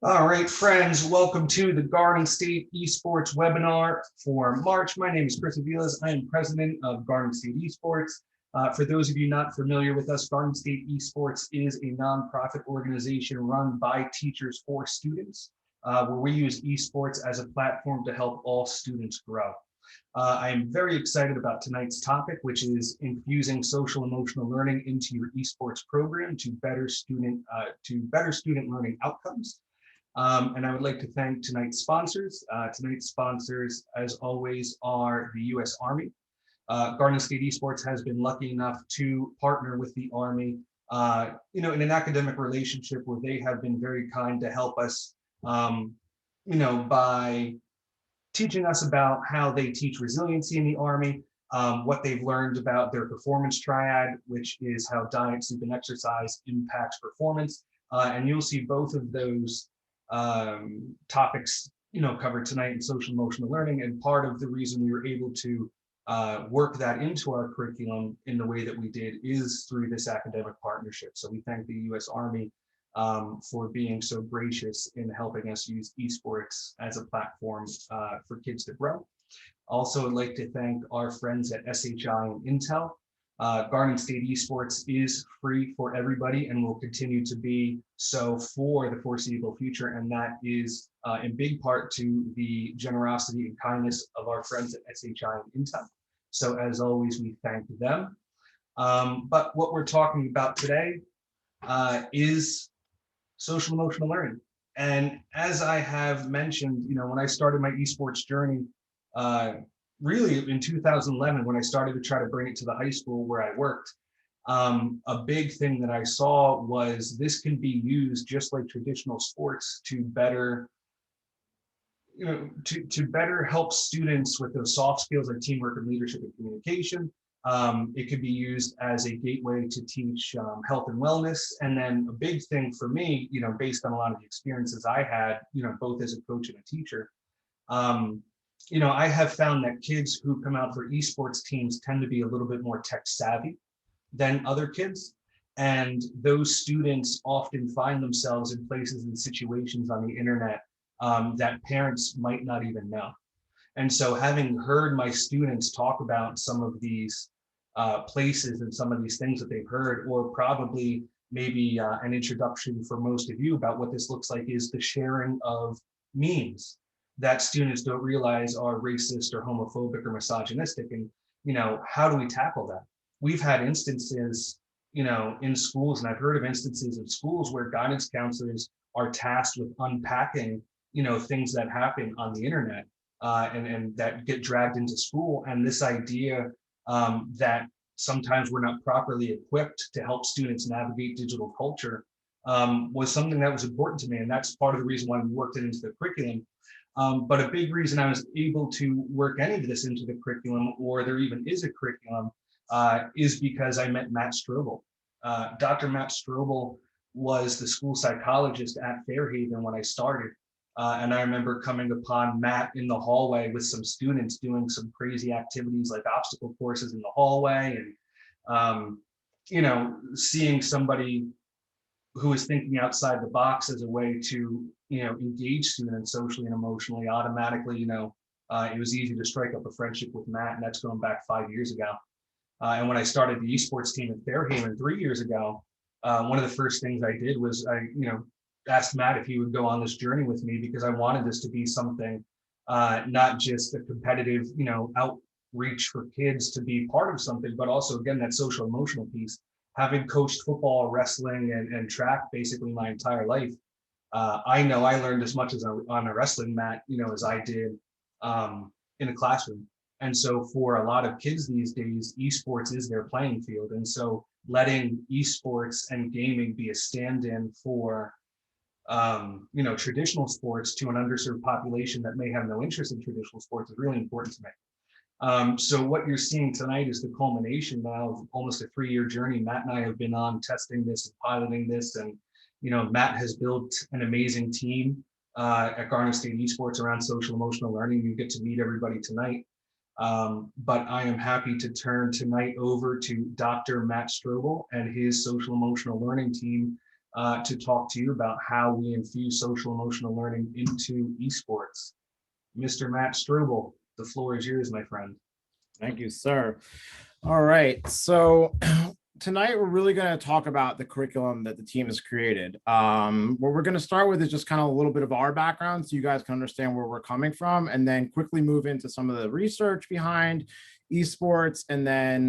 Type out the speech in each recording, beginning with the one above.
All right, friends, welcome to the Garden State Esports webinar for March. My name is Chris Aviles. I am president of Garden State Esports. For those of you not familiar with us, Garden State Esports is a nonprofit organization run by teachers for students, where we use esports as a platform to help all students grow. I am very excited about tonight's topic, which is infusing social emotional learning into your esports program to better student learning outcomes. And I would like to thank tonight's sponsors. Tonight's sponsors, as always, are the U.S. Army. Garden State Esports has been lucky enough to partner with the Army, in an academic relationship where they have been very kind to help us, by teaching us about how they teach resiliency in the Army, what they've learned about their performance triad, which is how diet, sleep, and exercise impacts performance. And you'll see both of those topics, covered tonight in social emotional learning. And part of the reason we were able to work that into our curriculum in the way that we did is through this academic partnership. So we thank the U.S. Army for being so gracious in helping us use esports as a platform for kids to grow. Also, I'd like to thank our friends at SHI and Intel. Garden State Esports is free for everybody and will continue to be so for the foreseeable future. And that is in big part to the generosity and kindness of our friends at SHI and Intel. So as always, we thank them. But what we're talking about today is social emotional learning. And as I have mentioned, when I started my esports journey, really in 2011, when I started to try to bring it to the high school where I worked, a big thing that I saw was this can be used just like traditional sports to better, to better help students with those soft skills like teamwork and leadership and communication. It could be used as a gateway to teach health and wellness. And then a big thing for me, based on a lot of the experiences I had, both as a coach and a teacher, I have found that kids who come out for esports teams tend to be a little bit more tech savvy than other kids. And those students often find themselves in places and situations on the internet that parents might not even know. And so having heard my students talk about some of these places and some of these things that they've heard, or probably maybe an introduction for most of you about what this looks like is the sharing of memes that students don't realize are racist or homophobic or misogynistic. And, how do we tackle that? We've had instances, in schools, and I've heard of instances of schools where guidance counselors are tasked with unpacking, things that happen on the internet and that get dragged into school. And this idea that sometimes we're not properly equipped to help students navigate digital culture was something that was important to me. And that's part of the reason why we worked it into the curriculum. But a big reason I was able to work any of this into the curriculum, or there even is a curriculum, is because I met Matt Strobel. Dr. Matt Strobel was the school psychologist at Fairhaven when I started. And I remember coming upon Matt in the hallway with some students doing some crazy activities like obstacle courses in the hallway, and seeing somebody who is thinking outside the box as a way to engage students socially and emotionally. Automatically, it was easy to strike up a friendship with Matt, and that's going back 5 years ago. And when I started the esports team at Fairhaven 3 years ago, one of the first things I did was I asked Matt if he would go on this journey with me, because I wanted this to be something, not just a competitive, outreach for kids to be part of something, but also, again, that social emotional piece. Having coached football, wrestling, and track basically my entire life, I know I learned as much as on a wrestling mat, as I did in a classroom. And so for a lot of kids these days, esports is their playing field. And so letting esports and gaming be a stand-in for traditional sports to an underserved population that may have no interest in traditional sports is really important to me. So what you're seeing tonight is the culmination now of almost a 3-year journey. Matt and I have been on testing this and piloting this, and Matt has built an amazing team at Garden State Esports around social emotional learning. You get to meet everybody tonight. But I am happy to turn tonight over to Dr. Matt Strobel and his social emotional learning team to talk to you about how we infuse social emotional learning into esports. Mr. Matt Strobel, the floor is yours, my friend. Thank you, sir. All right, so tonight we're really going to talk about the curriculum that the team has created. What we're going to start with is just kind of a little bit of our background so you guys can understand where we're coming from, and then quickly move into some of the research behind esports, and then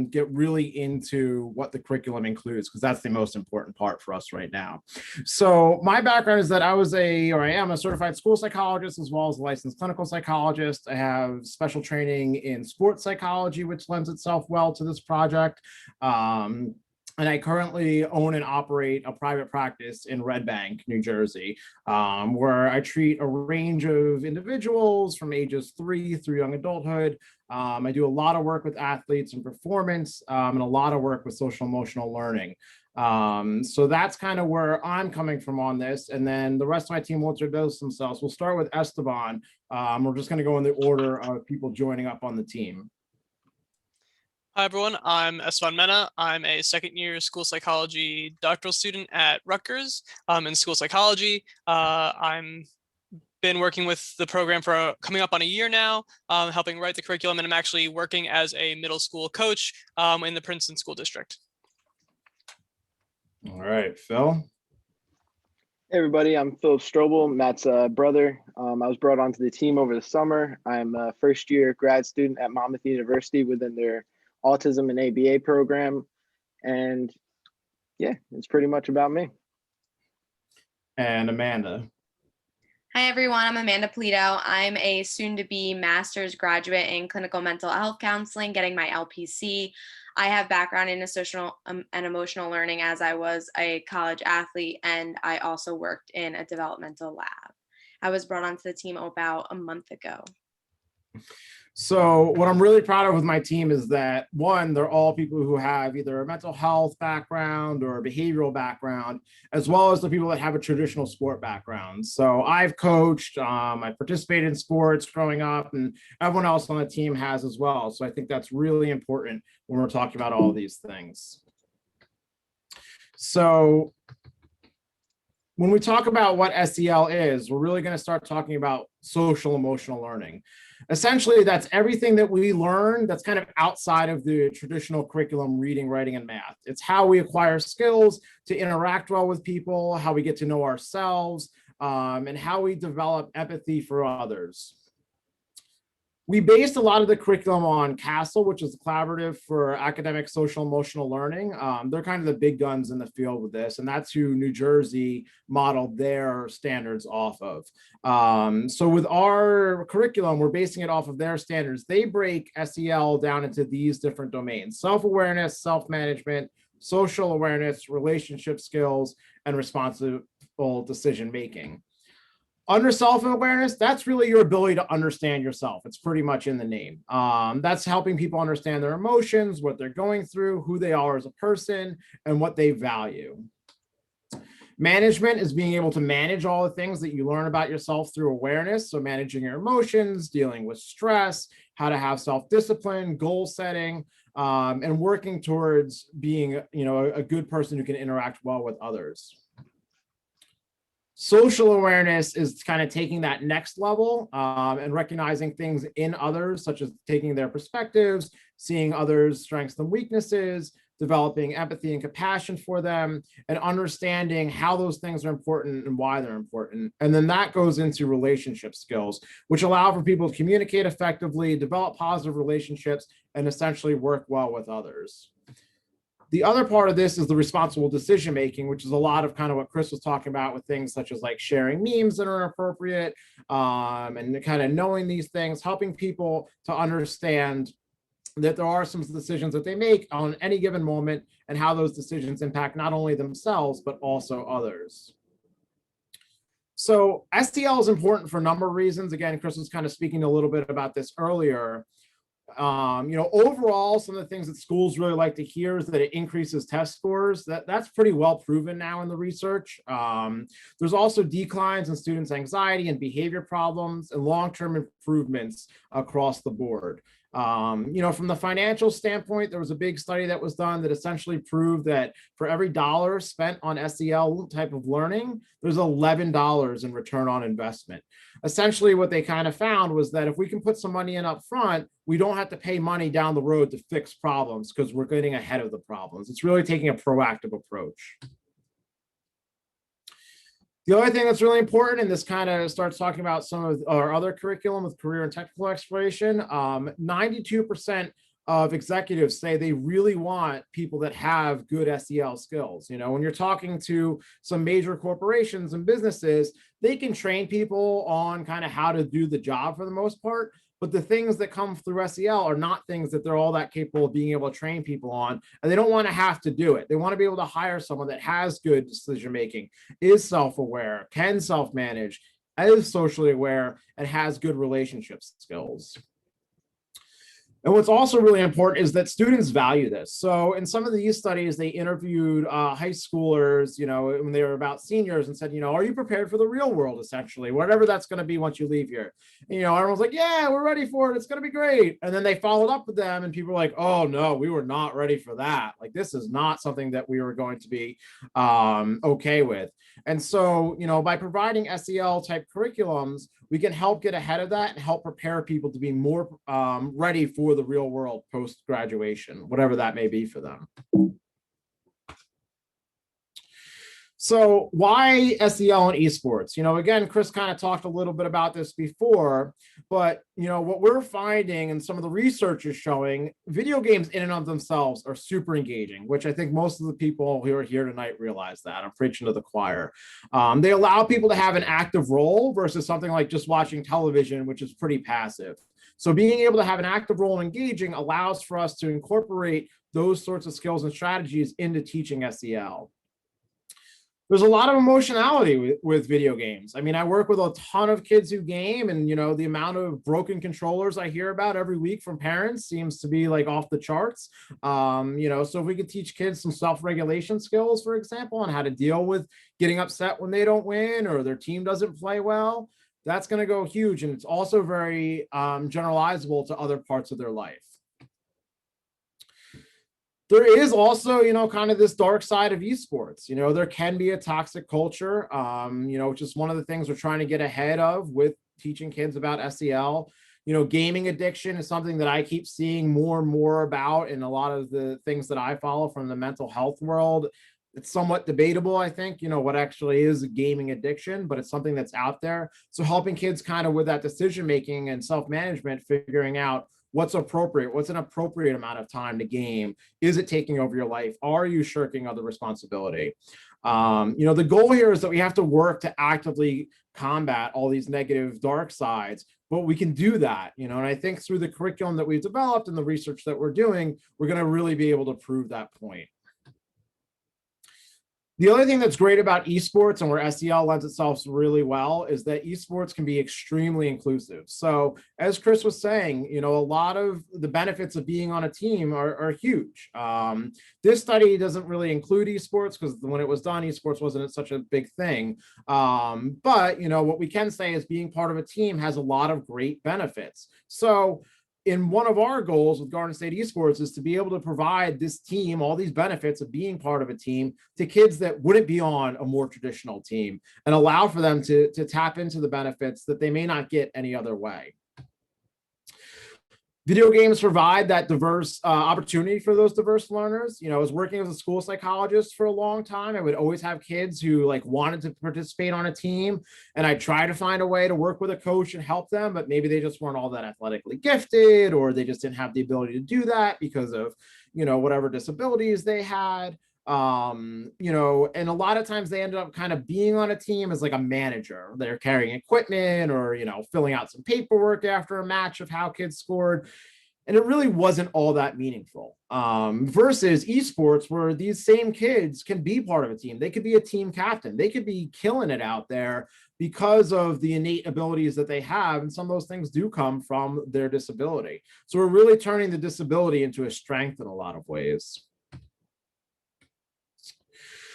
get really into what the curriculum includes, because that's the most important part for us right now. So my background is that I am a certified school psychologist as well as a licensed clinical psychologist. I have special training in sports psychology, which lends itself well to this project. And I currently own and operate a private practice in Red Bank, New Jersey, where I treat a range of individuals from ages 3 through young adulthood. I do a lot of work with athletes and performance, and a lot of work with social emotional learning. So that's kind of where I'm coming from on this. And then the rest of my team will introduce themselves. We'll start with Esteban. We're just going to go in the order of people joining up on the team. Hi, everyone. I'm Esteban Mena. I'm a second-year school psychology doctoral student at Rutgers in school psychology. I'm been working with the program for coming up on a year now, helping write the curriculum, and I'm actually working as a middle school coach in the Princeton School District. All right, Phil. Hey everybody, I'm Philip Strobel, Matt's brother. I was brought onto the team over the summer. I'm a first-year grad student at Monmouth University within their autism and ABA program. And yeah, it's pretty much about me. And Amanda. Hi, everyone. I'm Amanda Polito. I'm a soon-to-be master's graduate in clinical mental health counseling, getting my LPC. I have background in social and emotional learning as I was a college athlete, and I also worked in a developmental lab. I was brought onto the team about a month ago. So what I'm really proud of with my team is that, one, they're all people who have either a mental health background or a behavioral background, as well as the people that have a traditional sport background. So I've coached, I participated in sports growing up, and everyone else on the team has as well. So I think that's really important when we're talking about all these things. So when we talk about what SEL is, we're really going to start talking about social emotional learning. Essentially, that's everything that we learn that's kind of outside of the traditional curriculum, reading, writing, and math. It's how we acquire skills to interact well with people, how we get to know ourselves, and how we develop empathy for others. We based a lot of the curriculum on CASEL, which is collaborative for academic social emotional learning. They're kind of the big guns in the field with this, and that's who New Jersey modeled their standards off of. So with our curriculum, we're basing it off of their standards. They break SEL down into these different domains: self-awareness, self-management, social awareness, relationship skills, and responsible decision-making. Under self-awareness, that's really your ability to understand yourself. It's pretty much in the name. That's helping people understand their emotions, what they're going through, who they are as a person, and what they value. Management is being able to manage all the things that you learn about yourself through awareness. So managing your emotions, dealing with stress, how to have self-discipline, goal setting, and working towards being, a good person who can interact well with others. Social awareness is kind of taking that next level and recognizing things in others, such as taking their perspectives, seeing others' strengths and weaknesses, developing empathy and compassion for them, and understanding how those things are important and why they're important. And then that goes into relationship skills, which allow for people to communicate effectively, develop positive relationships, and essentially work well with others. The other part of this is the responsible decision making, which is a lot of kind of what Chris was talking about with things such as like sharing memes that are inappropriate, and kind of knowing these things, helping people to understand that there are some decisions that they make on any given moment and how those decisions impact not only themselves, but also others. So SEL is important for a number of reasons. Again, Chris was kind of speaking a little bit about this earlier. Overall, some of the things that schools really like to hear is that it increases test scores. That's pretty well proven now in the research. There's also declines in students' anxiety and behavior problems and long-term improvements across the board. From the financial standpoint, there was a big study that was done that essentially proved that for every dollar spent on SEL type of learning, there's $11 in return on investment. Essentially, what they kind of found was that if we can put some money in up front, we don't have to pay money down the road to fix problems because we're getting ahead of the problems. It's really taking a proactive approach. The other thing that's really important, and this kind of starts talking about some of our other curriculum with career and technical exploration, 92% of executives say they really want people that have good SEL skills. When you're talking to some major corporations and businesses, they can train people on kind of how to do the job for the most part, but the things that come through SEL are not things that they're all that capable of being able to train people on, and they don't want to have to do it. They want to be able to hire someone that has good decision-making, is self-aware, can self-manage, is socially aware, and has good relationship skills. And what's also really important is that students value this. So in some of these studies, they interviewed high schoolers, when they were about seniors, and said, are you prepared for the real world, essentially, whatever that's going to be once you leave here? And, everyone's like, yeah, we're ready for it. It's going to be great. And then they followed up with them, and people were like, oh, no, we were not ready for that. Like, this is not something that we were going to be okay with. And so, by providing SEL type curriculums, we can help get ahead of that and help prepare people to be more ready for the real world post-graduation, whatever that may be for them. So why SEL and esports? Again, Chris kind of talked a little bit about this before, but what we're finding and some of the research is showing, video games in and of themselves are super engaging, which I think most of the people who are here tonight realize that. I'm preaching to the choir. They allow people to have an active role versus something like just watching television, which is pretty passive. So being able to have an active role and engaging allows for us to incorporate those sorts of skills and strategies into teaching SEL. There's a lot of emotionality with video games. I mean, I work with a ton of kids who game, and the amount of broken controllers I hear about every week from parents seems to be like off the charts. So if we could teach kids some self-regulation skills, for example, on how to deal with getting upset when they don't win or their team doesn't play well, that's going to go huge. And it's also very generalizable to other parts of their life. There is also, kind of this dark side of esports. There can be a toxic culture, which is one of the things we're trying to get ahead of with teaching kids about SEL. Gaming addiction is something that I keep seeing more and more about in a lot of the things that I follow from the mental health world. It's somewhat debatable, I think, what actually is gaming addiction, but it's something that's out there. So helping kids kind of with that decision-making and self-management, figuring out what's appropriate, what's an appropriate amount of time to game? Is it taking over your life? Are you shirking other responsibility? The goal here is that we have to work to actively combat all these negative dark sides, but we can do that, and I think through the curriculum that we've developed and the research that we're doing, we're going to really be able to prove that point. The other thing that's great about esports and where SEL lends itself really well is that esports can be extremely inclusive. So as Chris was saying, a lot of the benefits of being on a team are huge. This study doesn't really include esports because when it was done, esports wasn't such a big thing. But what we can say is being part of a team has a lot of great benefits. So in one of our goals with Garden State Esports is to be able to provide this team all these benefits of being part of a team to kids that wouldn't be on a more traditional team and allow for them to tap into the benefits that they may not get any other way. Video games provide that diverse opportunity for those diverse learners. I was working as a school psychologist for a long time. I would always have kids who wanted to participate on a team, and I try to find a way to work with a coach and help them, but maybe they just weren't all that athletically gifted, or they just didn't have the ability to do that because of, whatever disabilities they had. And a lot of times they ended up kind of being on a team as like a manager. They're carrying equipment or, filling out some paperwork after a match of how kids scored. And it really wasn't all that meaningful. Versus esports, where these same kids can be part of a team. They could be a team captain. They could be killing it out there because of the innate abilities that they have. And some of those things do come from their disability. So we're really turning the disability into a strength in a lot of ways.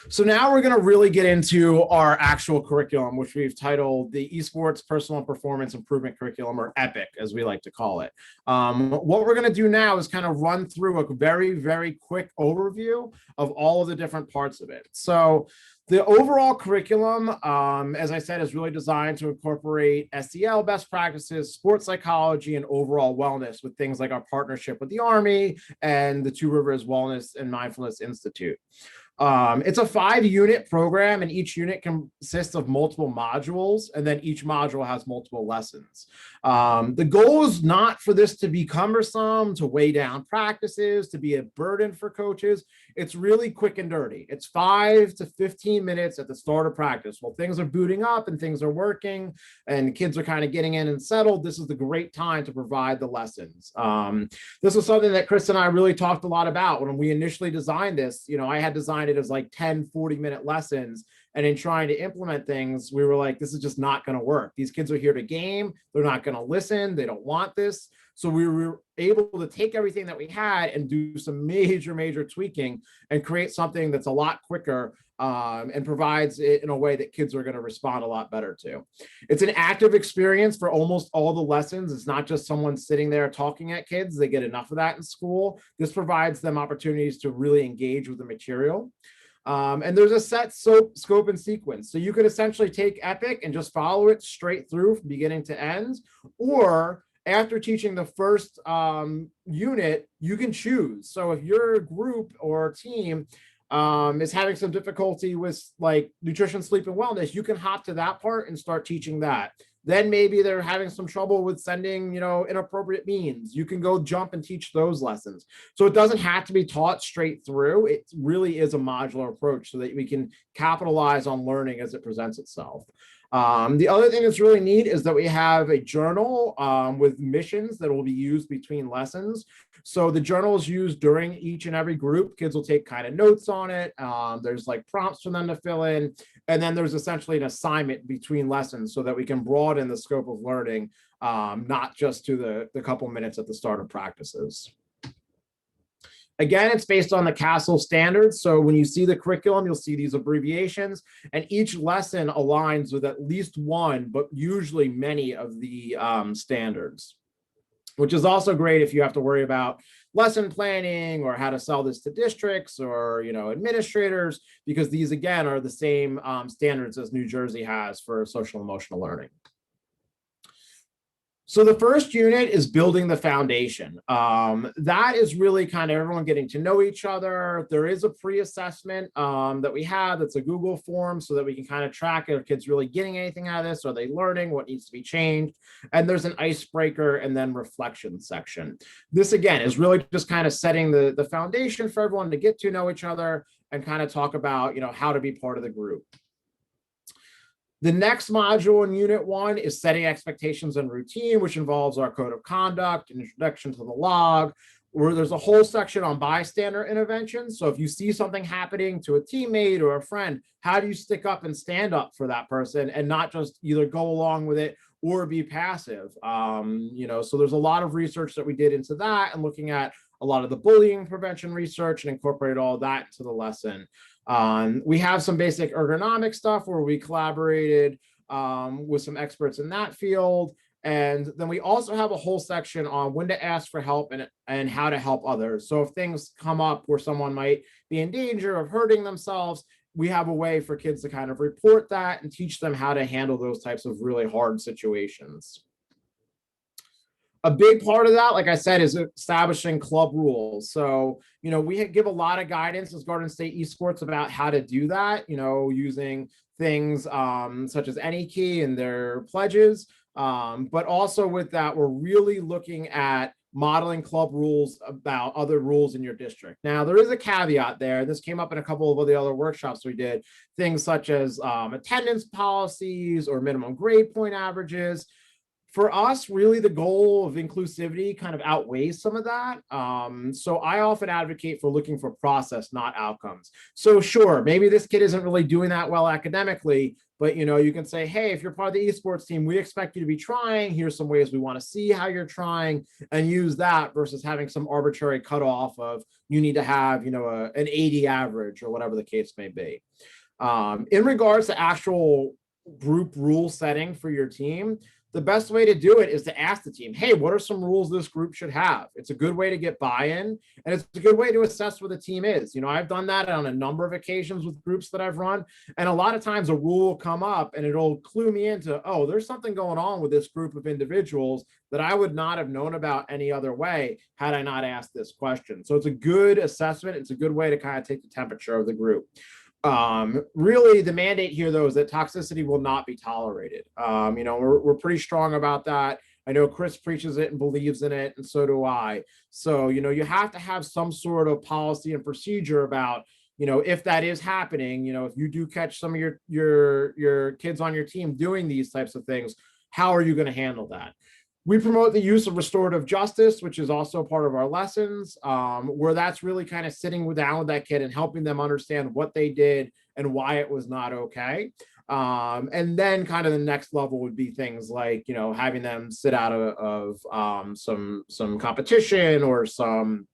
So now we're going to really get into our actual curriculum, which we've titled the Esports Personal Performance Improvement Curriculum, or EPPIC, as we like to call it. What we're going to do now is kind of run through a very, very quick overview of all of the different parts of it. So the overall curriculum, as I said, is really designed to incorporate SEL best practices, sports psychology, and overall wellness with things like our partnership with the Army and the Two Rivers Wellness and Mindfulness Institute. It's a 5-unit program, and each unit consists of multiple modules, and then each module has multiple lessons. The goal is not for this to be cumbersome, to weigh down practices, to be a burden for coaches. It's really quick and dirty. It's 5 to 15 minutes at the start of practice. While things are booting up and things are working and kids are kind of getting in and settled, this is the great time to provide the lessons. This was something that Chris and I really talked a lot about when we initially designed this. You know, I had designed it as like 10 40-minute lessons, and in trying to implement things, we were like, this is just not going to work. These kids are here to game. They're not going to listen. They don't want this. So we were able to take everything that we had and do some major tweaking and create something that's a lot quicker and provides it in a way that kids are going to respond a lot better to. It's an active experience for almost all the lessons. It's not just someone sitting there talking at kids. They get enough of that in school. This provides them opportunities to really engage with the material. And there's a set scope and sequence. So you could essentially take EPPIC and just follow it straight through from beginning to end, or after teaching the first unit, you can choose. So if your group or team is having some difficulty with like nutrition, sleep, and wellness, you can hop to that part and start teaching that. Then maybe they're having some trouble with sending, inappropriate means. You can go jump and teach those lessons. So it doesn't have to be taught straight through. It really is a modular approach so that we can capitalize on learning as it presents itself. The other thing that's really neat is that we have a journal with missions that will be used between lessons. So the journal is used during each and every group. Kids will take kind of notes on it. There's like prompts for them to fill in. And then there's essentially an assignment between lessons so that we can broaden the scope of learning, not just to the couple minutes at the start of practices. Again, it's based on the CASEL standards. So when you see the curriculum, you'll see these abbreviations, and each lesson aligns with at least one, but usually many of the standards, which is also great if you have to worry about lesson planning or how to sell this to districts or, administrators, because these, again, are the same standards as New Jersey has for social emotional learning. So the first unit is building the foundation. That is really kind of everyone getting to know each other. There is a pre-assessment that we have that's a Google form so that we can kind of track if kids really getting anything out of this. Are they learning? What needs to be changed? And there's an icebreaker and then reflection section. This, again, is really just kind of setting the foundation for everyone to get to know each other and kind of talk about, how to be part of the group. The next module in Unit 1 is setting expectations and routine, which involves our code of conduct, an introduction to the log, where there's a whole section on bystander intervention. So if you see something happening to a teammate or a friend, how do you stick up and stand up for that person and not just either go along with it or be passive? So there's a lot of research that we did into that and looking at a lot of the bullying prevention research and incorporated all that into the lesson. We have some basic ergonomic stuff where we collaborated with some experts in that field. And then we also have a whole section on when to ask for help and how to help others. So if things come up where someone might be in danger of hurting themselves, we have a way for kids to kind of report that and teach them how to handle those types of really hard situations. A big part of that, like I said, is establishing club rules. So, we give a lot of guidance as Garden State Esports about how to do that, using things such as AnyKey and their pledges. But also with that, we're really looking at modeling club rules about other rules in your district. Now, there is a caveat there. This came up in a couple of the other workshops we did, things such as attendance policies or minimum grade point averages. For us, really the goal of inclusivity kind of outweighs some of that. So I often advocate for looking for process, not outcomes. So sure, maybe this kid isn't really doing that well academically, but you can say, hey, if you're part of the esports team, we expect you to be trying. Here's some ways we want to see how you're trying, and use that versus having some arbitrary cutoff of you need to have, an 80 average or whatever the case may be. In regards to actual group rule setting for your team, the best way to do it is to ask the team, hey, what are some rules this group should have? It's a good way to get buy-in, and it's a good way to assess where the team is. I've done that on a number of occasions with groups that I've run, and a lot of times a rule will come up and it'll clue me into, oh, there's something going on with this group of individuals that I would not have known about any other way had I not asked this question. So it's a good assessment. It's a good way to kind of take the temperature of the group. Really the mandate here though is that toxicity will not be tolerated. We're pretty strong about that. I know Chris preaches it and believes in it, and so do I. So you have to have some sort of policy and procedure about if that is happening, if you do catch some of your kids on your team doing these types of things, how are you going to handle that? We promote the use of restorative justice, which is also part of our lessons, where that's really kind of sitting down with that kid and helping them understand what they did and why it was not okay. And then kind of the next level would be things like, having them sit out of some competition or some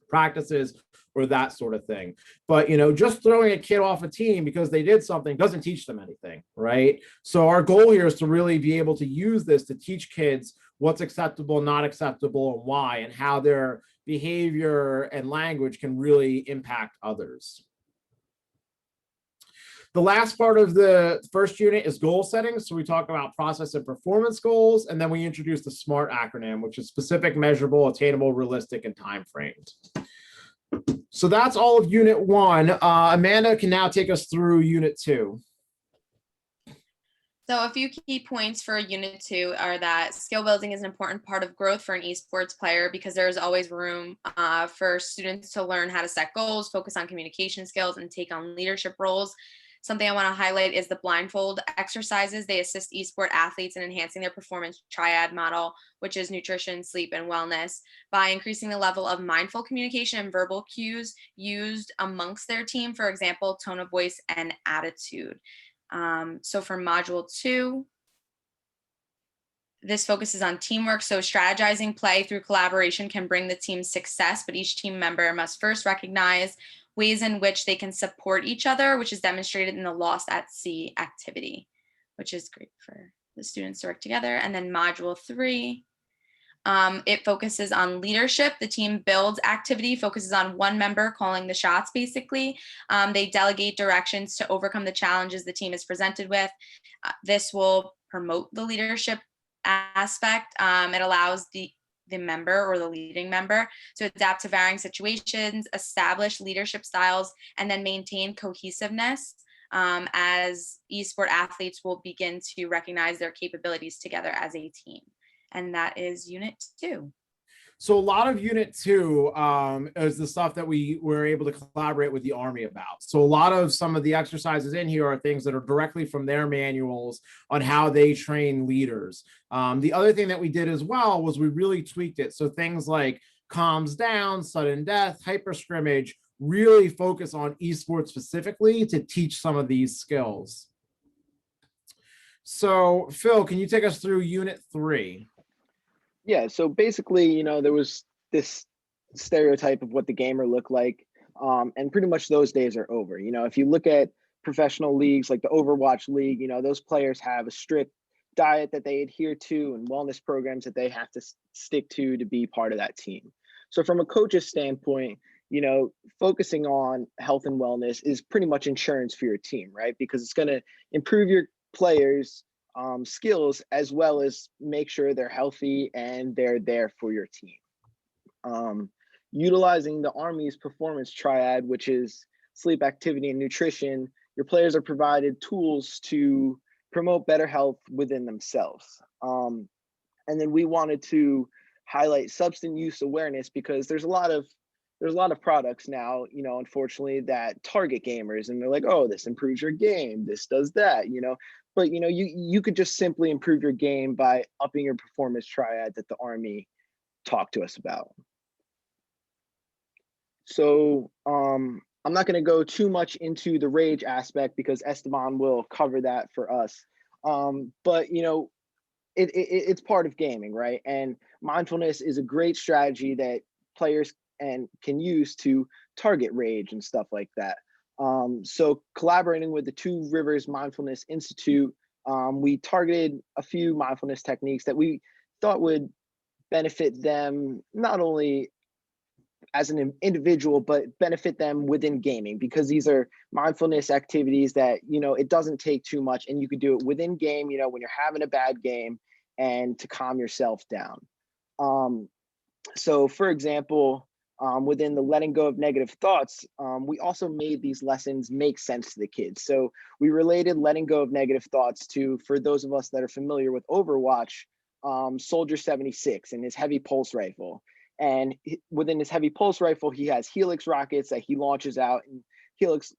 practices or that sort of thing. But, just throwing a kid off a team because they did something doesn't teach them anything, right? So our goal here is to really be able to use this to teach kids what's acceptable, not acceptable, and why, and how their behavior and language can really impact others. The last part of the first unit is goal setting. So we talk about process and performance goals, and then we introduce the SMART acronym, which is specific, measurable, attainable, realistic, and time framed. So that's all of Unit 1. Amanda can now take us through Unit 2. So a few key points for Unit 2 are that skill building is an important part of growth for an esports player because there's always room for students to learn how to set goals, focus on communication skills, and take on leadership roles. Something I want to highlight is the blindfold exercises. They assist esport athletes in enhancing their performance triad model, which is nutrition, sleep, and wellness, by increasing the level of mindful communication and verbal cues used amongst their team, for example, tone of voice and attitude. So for Module 2, this focuses on teamwork. So strategizing play through collaboration can bring the team success, but each team member must first recognize ways in which they can support each other, which is demonstrated in the Lost at Sea activity, which is great for the students to work together. And then Module 3, it focuses on leadership. The team builds activity, focuses on one member calling the shots, basically. They delegate directions to overcome the challenges the team is presented with. This will promote the leadership aspect. It allows the member or the leading member to adapt to varying situations, establish leadership styles, and then maintain cohesiveness as esport athletes will begin to recognize their capabilities together as a team. And that is Unit 2. So a lot of Unit 2 is the stuff that we were able to collaborate with the Army about. So a lot of some of the exercises in here are things that are directly from their manuals on how they train leaders. The other thing that we did as well was we really tweaked it. So things like calms down, sudden death, hyper scrimmage, really focus on esports specifically to teach some of these skills. So Phil, can you take us through Unit 3? Yeah, so basically, there was this stereotype of what the gamer looked like, and pretty much those days are over. If you look at professional leagues like the Overwatch League, those players have a strict diet that they adhere to and wellness programs that they have to stick to be part of that team. So from a coach's standpoint, focusing on health and wellness is pretty much insurance for your team, right? Because it's going to improve your players' skills as well as make sure they're healthy and they're there for your team. Utilizing the Army's performance triad, which is sleep, activity, and nutrition, your players are provided tools to promote better health within themselves. And then we wanted to highlight substance use awareness because there's a lot of products now, unfortunately, that target gamers, and they're like, oh, this improves your game, this does that, but you could just simply improve your game by upping your performance triad that the Army talked to us about. So I'm not going to go too much into the rage aspect because Esteban will cover that for us. But it's part of gaming, right? And mindfulness is a great strategy that players can use to target rage and stuff like that. So collaborating with the Two Rivers Mindfulness Institute, we targeted a few mindfulness techniques that we thought would benefit them not only as an individual, but benefit them within gaming, because these are mindfulness activities that, it doesn't take too much, and you could do it within game, when you're having a bad game, and to calm yourself down. So for example, within the letting go of negative thoughts, we also made these lessons make sense to the kids. So we related letting go of negative thoughts to, for those of us that are familiar with Overwatch, Soldier 76 and his heavy pulse rifle. And within his heavy pulse rifle, he has helix rockets that he launches out, and helix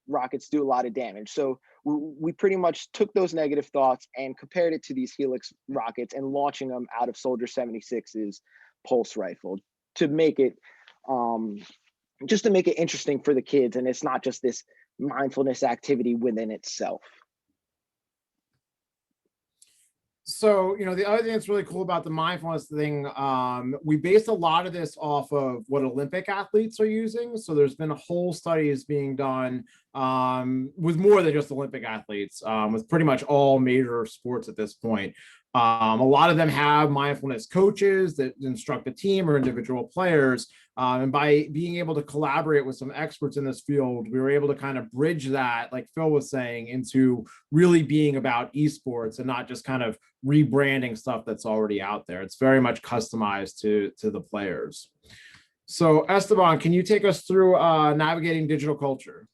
rockets do a lot of damage. So we pretty much took those negative thoughts and compared it to these helix rockets and launching them out of Soldier 76's pulse rifle to make it just to make it interesting for the kids, and it's not just this mindfulness activity within itself. So, the other thing that's really cool about the mindfulness thing, we based a lot of this off of what Olympic athletes are using. So there's been a whole studies being done with more than just Olympic athletes, with pretty much all major sports at this point. A lot of them have mindfulness coaches that instruct the team or individual players. And by being able to collaborate with some experts in this field, we were able to kind of bridge that, like Phil was saying, into really being about esports and not just kind of rebranding stuff that's already out there. It's very much customized to the players. So Esteban, can you take us through navigating digital culture?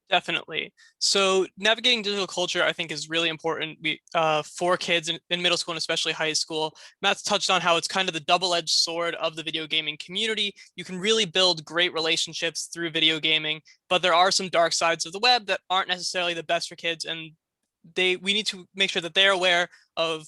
Definitely. So navigating digital culture, I think, is really important for kids in middle school and especially high school. Matt's touched on how it's kind of the double-edged sword of the video gaming community. You can really build great relationships through video gaming, but there are some dark sides of the web that aren't necessarily the best for kids, and we need to make sure that they're aware of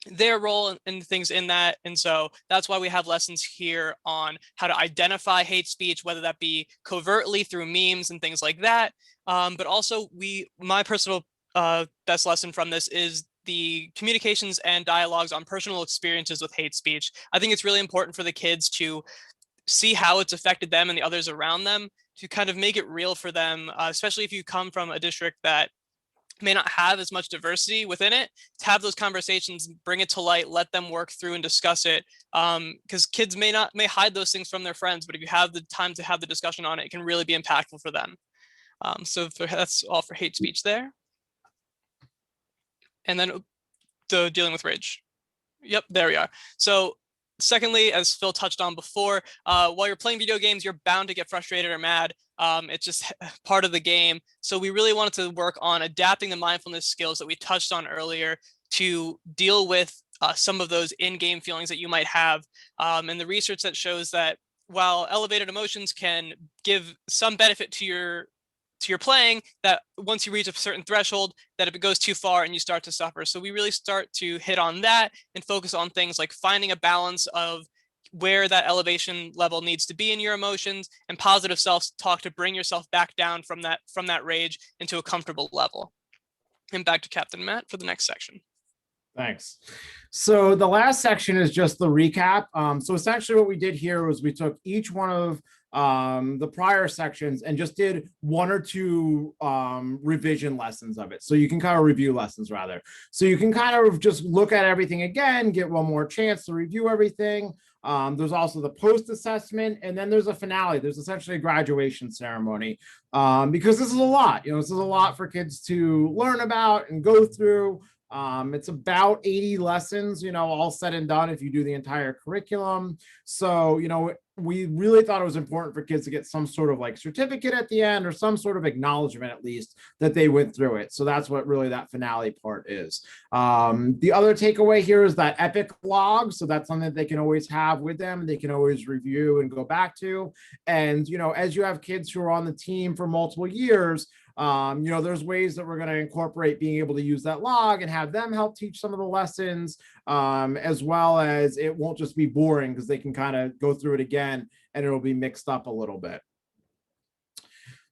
their role and things in that. And so that's why we have lessons here on how to identify hate speech, whether that be covertly through memes and things like that. But also my personal best lesson from this is the communications and dialogues on personal experiences with hate speech. I think it's really important for the kids to see how it's affected them and the others around them, to kind of make it real for them, especially if you come from a district that may not have as much diversity within it, to have those conversations, bring it to light, let them work through and discuss it. Because kids may hide those things from their friends, but if you have the time to have the discussion on it, it can really be impactful for them. So that's all for hate speech there. And then the dealing with rage. Yep, there we are. So secondly, as Phil touched on before, while you're playing video games, you're bound to get frustrated or mad. It's just part of the game. So we really wanted to work on adapting the mindfulness skills that we touched on earlier to deal with some of those in-game feelings that you might have. And the research that shows that while elevated emotions can give some benefit to your playing, that once you reach a certain threshold, that if it goes too far and you start to suffer. So we really start to hit on that and focus on things like finding a balance of where that elevation level needs to be in your emotions, and positive self-talk to bring yourself back down from that rage into a comfortable level. And back to Captain Matt for the next section. Thanks. So the last section is just the recap. So essentially what we did here was we took each one of the prior sections and just did one or two revision lessons of it. So you can kind of review lessons rather. So you can kind of just look at everything again, get one more chance to review everything. There's also the post assessment, and then there's a finale. There's essentially a graduation ceremony because this is a lot. This is a lot for kids to learn about and go through. It's about 80 lessons, all said and done if you do the entire curriculum. So, we really thought it was important for kids to get some sort of like certificate at the end, or some sort of acknowledgement at least that they went through it. So that's what really that finale part is. The other takeaway here is that EPPIC log. So that's something that they can always have with them. They can always review and go back to. And, as you have kids who are on the team for multiple years, There's ways that we're going to incorporate being able to use that log and have them help teach some of the lessons, as well as it won't just be boring because they can kind of go through it again and it'll be mixed up a little bit.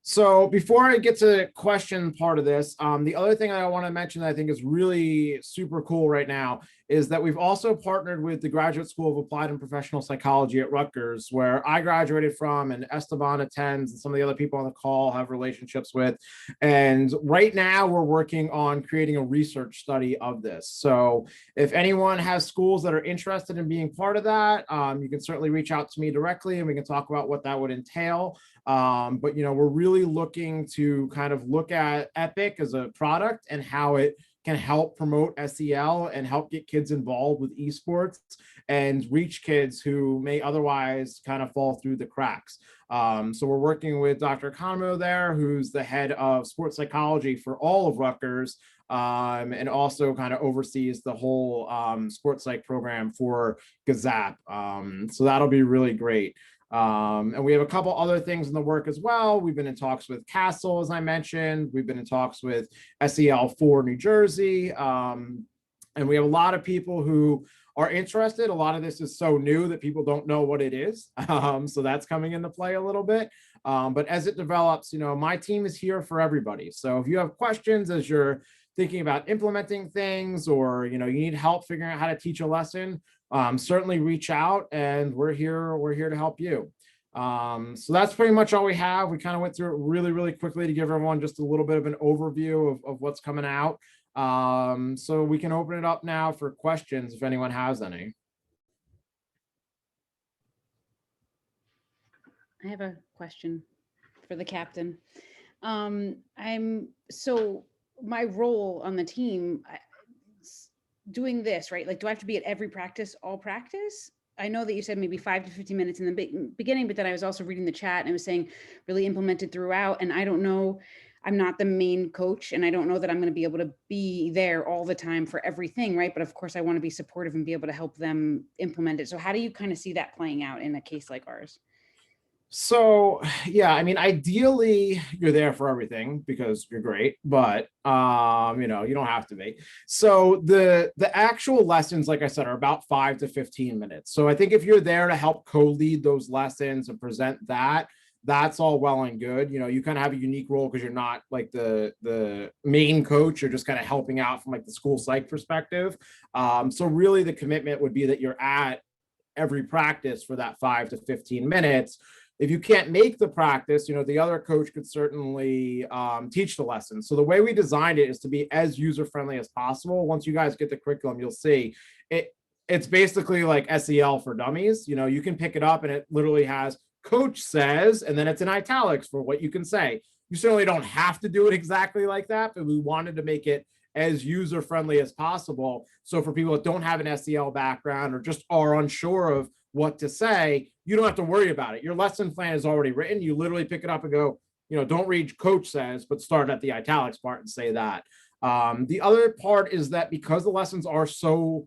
So before I get to the question part of this, the other thing I want to mention that I think is really super cool right now is that we've also partnered with the Graduate School of Applied and Professional Psychology at Rutgers, where I graduated from and Esteban attends and some of the other people on the call have relationships with. And right now we're working on creating a research study of this. So if anyone has schools that are interested in being part of that, you can certainly reach out to me directly and we can talk about what that would entail. But we're really looking to kind of look at EPPIC as a product and how it can help promote SEL and help get kids involved with esports and reach kids who may otherwise kind of fall through the cracks. So we're working with Dr. Economo there, who's the head of sports psychology for all of Rutgers, and also kind of oversees the whole sports psych program for GAZAP. So that'll be really great. And we have a couple other things in the work as well. We've been in talks with Castle, as I mentioned. We've been in talks with SEL for New Jersey. And we have a lot of people who are interested. A lot of this is so new that people don't know what it is. So that's coming into play a little bit. But as it develops, my team is here for everybody. So if you have questions as you're thinking about implementing things, or you need help figuring out how to teach a lesson, certainly reach out, and we're here to help you. So that's pretty much all we have. We kind of went through it really, really quickly to give everyone just a little bit of an overview of what's coming out. So we can open it up now for questions if anyone has any. I have a question for the captain. So my role on the team, doing this, right? Like, do I have to be at every practice, all practice? I know that you said maybe 5 to 15 minutes in the beginning, but then I was also reading the chat and it was saying really implemented throughout. And I don't know, I'm not the main coach and I don't know that I'm going to be able to be there all the time for everything, right? But of course I want to be supportive and be able to help them implement it. So how do you kind of see that playing out in a case like ours? So yeah, I mean, ideally you're there for everything because you're great, but you don't have to be. So the actual lessons, like I said, are about 5 to 15 minutes. So I think if you're there to help co-lead those lessons and present that, that's all well and good. You kind of have a unique role because you're not like the main coach. You're just kind of helping out from like the school psych perspective. So really the commitment would be that you're at every practice for that 5 to 15 minutes. If you can't make the practice, the other coach could certainly teach the lesson. So the way we designed it is to be as user-friendly as possible. Once you guys get the curriculum, you'll see it's basically like SEL for dummies. You can pick it up and it literally has coach says, and then it's in italics for what you can say. You certainly don't have to do it exactly like that, but we wanted to make it as user-friendly as possible. So for people that don't have an SEL background or just are unsure of what to say, you don't have to worry about it. Your lesson plan is already written. You literally pick it up and go, don't read coach says, but start at the italics part and say that. The other part is that because the lessons are so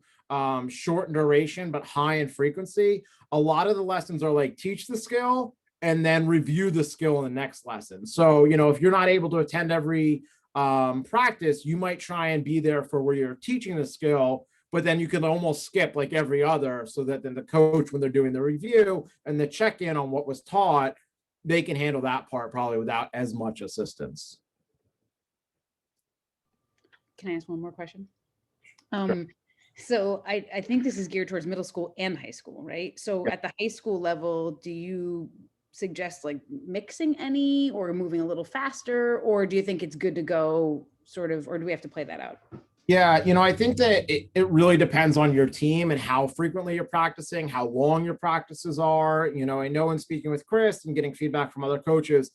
short in duration, but high in frequency, a lot of the lessons are like teach the skill and then review the skill in the next lesson. So, if you're not able to attend every practice, you might try and be there for where you're teaching the skill, but then you can almost skip like every other so that then the coach, when they're doing the review and the check-in on what was taught, they can handle that part probably without as much assistance. Can I ask one more question? Sure. So I think this is geared towards middle school and high school, right? So at the high school level, do you suggest like mixing any or moving a little faster, or do you think it's good to go sort of, or do we have to play that out? Yeah, I think that it really depends on your team and how frequently you're practicing, how long your practices are. I know in speaking with Chris and getting feedback from other coaches,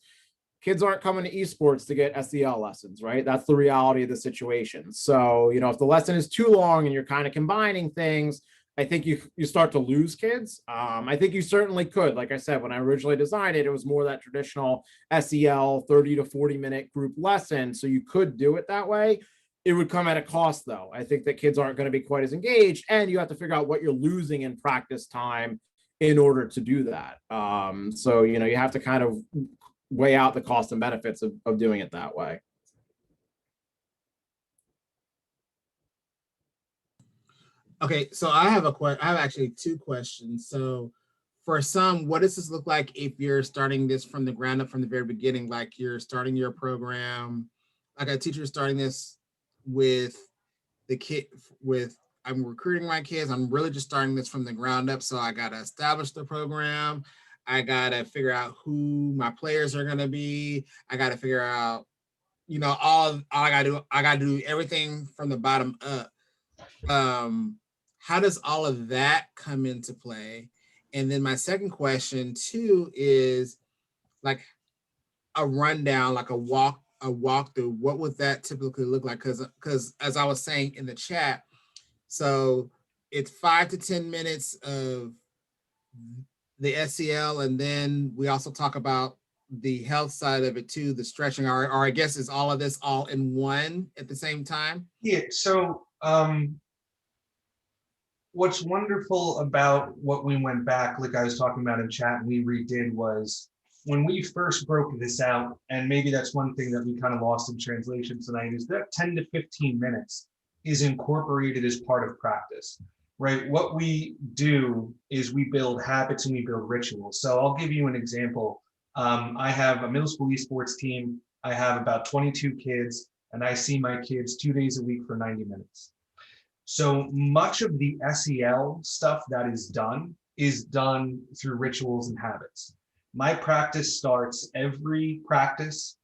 kids aren't coming to esports to get SEL lessons, right? That's the reality of the situation. So, if the lesson is too long and you're kind of combining things, I think you start to lose kids. I think you certainly could. Like I said, when I originally designed it, it was more that traditional SEL 30 to 40 minute group lesson. So you could do it that way. It would come at a cost, though. I think that kids aren't going to be quite as engaged, and you have to figure out what you're losing in practice time in order to do that. So, you have to kind of weigh out the cost and benefits of doing it that way. Okay, so I have actually two questions. So for some, what does this look like if you're starting this from the ground up from the very beginning? Like you're starting your program, like a teacher starting this with the kid, I'm recruiting my kids. I'm really just starting this from the ground up. So I got to establish the program. I got to figure out who my players are going to be. I got to figure out, all I got to do everything from the bottom up. How does all of that come into play? And then my second question too is like a rundown, like a walkthrough. What would that typically look like? Because as I was saying in the chat, so it's 5 to 10 minutes of the SEL, and then we also talk about the health side of it too, the stretching, or I guess is all of this all in one at the same time? Yeah, so what's wonderful about what we went back, like I was talking about in chat and we redid, was when we first broke this out, and maybe that's one thing that we kind of lost in translation tonight, is that 10 to 15 minutes is incorporated as part of practice, right? What we do is we build habits and we build rituals. So I'll give you an example. I have a middle school esports team. I have about 22 kids, and I see my kids 2 days a week for 90 minutes. So much of the SEL stuff that is done through rituals and habits. My practice starts every practice,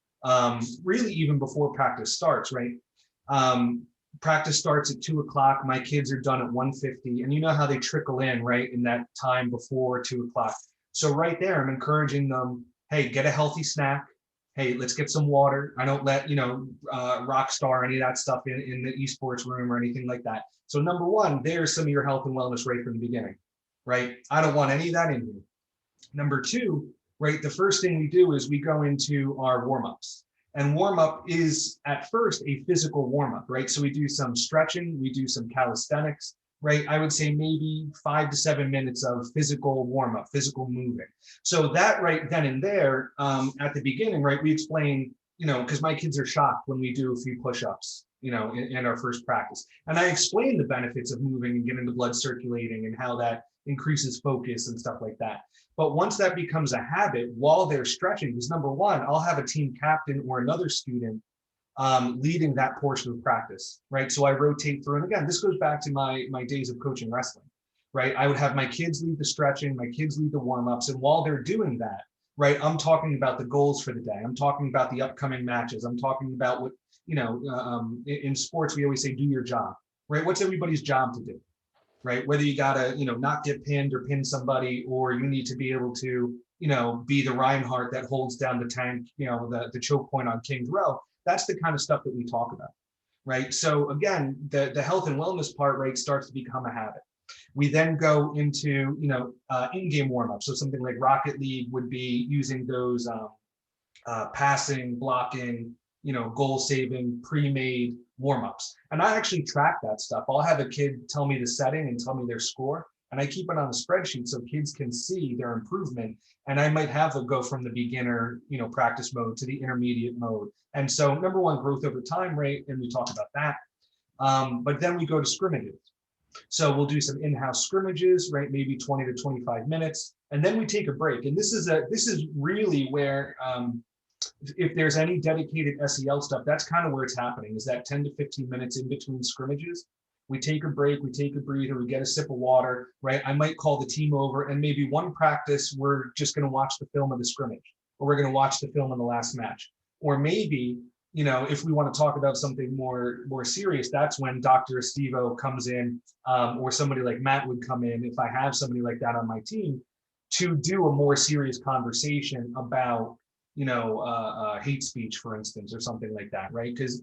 really even before practice starts, right? Practice starts at 2 o'clock. My kids are done at 1:50, and you know how they trickle in, right, in that time before 2 o'clock. So right there, I'm encouraging them, hey, get a healthy snack. Hey, let's get some water. I don't let, Rockstar, any of that stuff in the esports room or anything like that. So number one, there's some of your health and wellness right from the beginning, right? I don't want any of that in here. Number two, right, the first thing we do is we go into our warm-ups. And warm-up is at first a physical warm-up, right? So we do some stretching, we do some calisthenics, right? I would say maybe 5 to 7 minutes of physical warm-up, physical moving. So that right then and there, at the beginning, right, we explain, because my kids are shocked when we do a few push-ups, in our first practice. And I explain the benefits of moving and getting the blood circulating and how that increases focus and stuff like that. But once that becomes a habit, while they're stretching, because number one, I'll have a team captain or another student leading that portion of practice, right? So I rotate through. And again, this goes back to my days of coaching wrestling, right? I would have my kids lead the stretching, my kids lead the warm-ups. And while they're doing that, right, I'm talking about the goals for the day. I'm talking about the upcoming matches. I'm talking about what, in sports, we always say, do your job, right? What's everybody's job to do, right? Whether you gotta, not get pinned or pin somebody, or you need to be able to, be the Reinhardt that holds down the tank, the choke point on King's Row. That's the kind of stuff that we talk about, right? So again, the health and wellness part, right, starts to become a habit. We then go into, in-game warm-up. So something like Rocket League would be using those passing, blocking, goal saving, pre-made warm-ups. And I actually track that stuff. I'll have a kid tell me the setting and tell me their score, and I keep it on a spreadsheet so kids can see their improvement. And I might have them go from the beginner, practice mode to the intermediate mode. And so number one, growth over time rate, and we talk about that. But then we go to scrimmages. So we'll do some in-house scrimmages, right? Maybe 20 to 25 minutes. And then we take a break. And this is really where, if there's any dedicated SEL stuff, that's kind of where it's happening, is that 10 to 15 minutes in between scrimmages. We take a break, we take a breather, we get a sip of water, right? I might call the team over, and maybe one practice, we're just going to watch the film of the scrimmage, or we're going to watch the film of the last match. Or maybe, if we want to talk about something more serious, that's when Dr. Estivo comes in, or somebody like Matt would come in, if I have somebody like that on my team, to do a more serious conversation about, hate speech, for instance, or something like that, right? Because,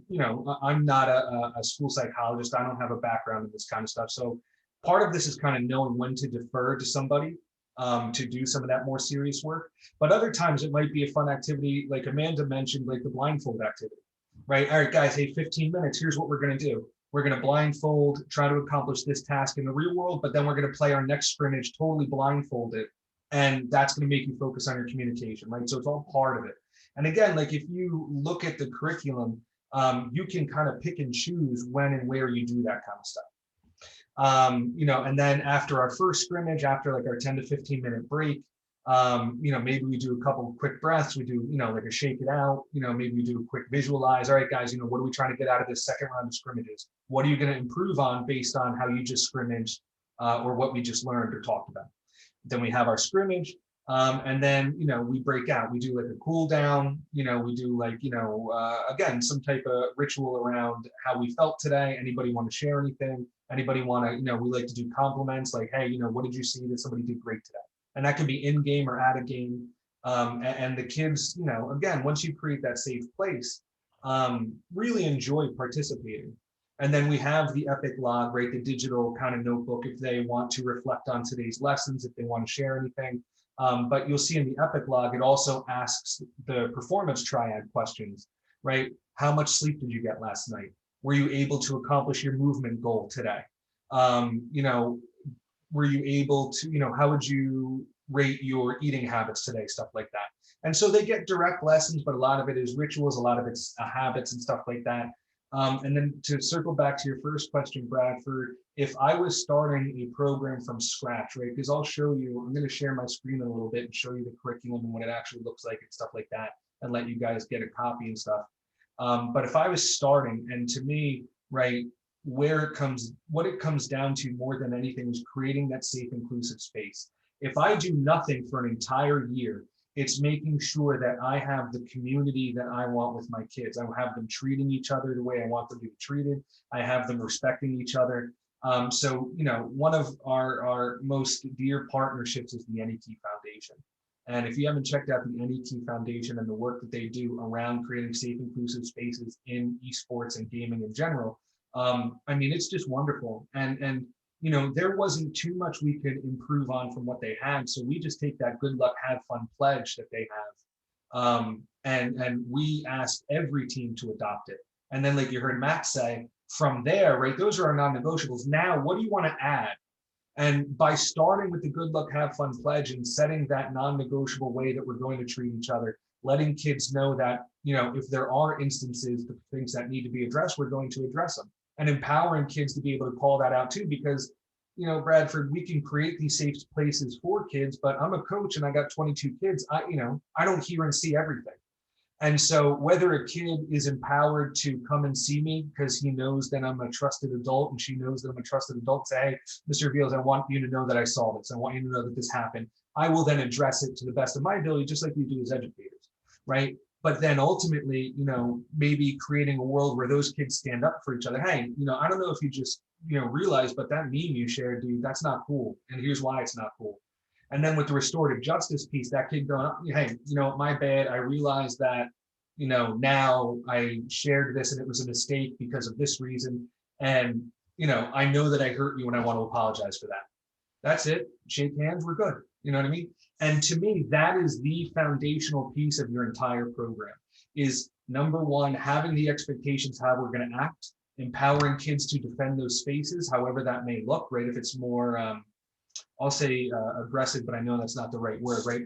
I'm not a school psychologist. I don't have a background in this kind of stuff. So part of this is kind of knowing when to defer to somebody to do some of that more serious work. But other times it might be a fun activity, like Amanda mentioned, like the blindfold activity, right? All right, guys, hey, 15 minutes, here's what we're going to do. We're going to blindfold, try to accomplish this task in the real world, but then we're going to play our next scrimmage totally blindfolded. And that's going to make you focus on your communication, right? So it's all part of it. And again, like if you look at the curriculum, you can kind of pick and choose when and where you do that kind of stuff. And then after our first scrimmage, after like our 10 to 15 minute break, maybe we do a couple of quick breaths, we do, like a shake it out, maybe we do a quick visualize. All right, guys, what are we trying to get out of this second round of scrimmages? What are you going to improve on based on how you just scrimmaged or what we just learned or talked about? Then we have our scrimmage. And then, we break out, we do like a cool down, we do like, again, some type of ritual around how we felt today. Anybody want to share anything? Anybody want to, we like to do compliments like, hey, what did you see that somebody did great today? And that can be in game or out of game. And the kids, again, once you create that safe place, really enjoy participating. And then we have the EPPIC log, right? The digital kind of notebook if they want to reflect on today's lessons, if they want to share anything. But you'll see in the EPPIC log, it also asks the performance triad questions, right? How much sleep did you get last night? Were you able to accomplish your movement goal today? Were you able to, how would you rate your eating habits today? Stuff like that. And so they get direct lessons, but a lot of it is rituals, a lot of it's habits and stuff like that. And then to circle back to your first question, Bradford, if I was starting a program from scratch, right? Because I'll show you, I'm going to share my screen a little bit and show you the curriculum and what it actually looks like and stuff like that, and let you guys get a copy and stuff. But if I was starting, and to me, right, what it comes down to more than anything is creating that safe, inclusive space. If I do nothing for an entire year, it's making sure that I have the community that I want with my kids. I have them treating each other the way I want them to be treated. I have them respecting each other. So, one of our most dear partnerships is the NET Foundation. And if you haven't checked out the NET Foundation and the work that they do around creating safe, inclusive spaces in esports and gaming in general, it's just wonderful. And there wasn't too much we could improve on from what they had. So we just take that good luck, have fun pledge that they have. And we asked every team to adopt it. And then like you heard Matt say, from there, right, those are our non-negotiables. Now, what do you want to add? And by starting with the good luck, have fun pledge and setting that non-negotiable way that we're going to treat each other, letting kids know that, if there are instances of things that need to be addressed, we're going to address them. And empowering kids to be able to call that out too, because, Bradford, we can create these safe places for kids, but I'm a coach and I got 22 kids. I don't hear and see everything. And so whether a kid is empowered to come and see me because he knows that I'm a trusted adult and she knows that I'm a trusted adult, say, hey, Mr. Beals, I want you to know that I saw this. I want you to know that this happened. I will then address it to the best of my ability, just like we do as educators, right? But then ultimately, maybe creating a world where those kids stand up for each other. Hey, I don't know if you just, realize, but that meme you shared, dude, that's not cool. And here's why it's not cool. And then with the restorative justice piece, that kid going, hey, my bad. I realized that, now I shared this and it was a mistake because of this reason. And, I know that I hurt you and I want to apologize for that. That's it. Shake hands. We're good. You know what I mean? And to me, that is the foundational piece of your entire program is number one, having the expectations how we're going to act, empowering kids to defend those spaces, however that may look, right? If it's more, I'll say aggressive, but I know that's not the right word, right?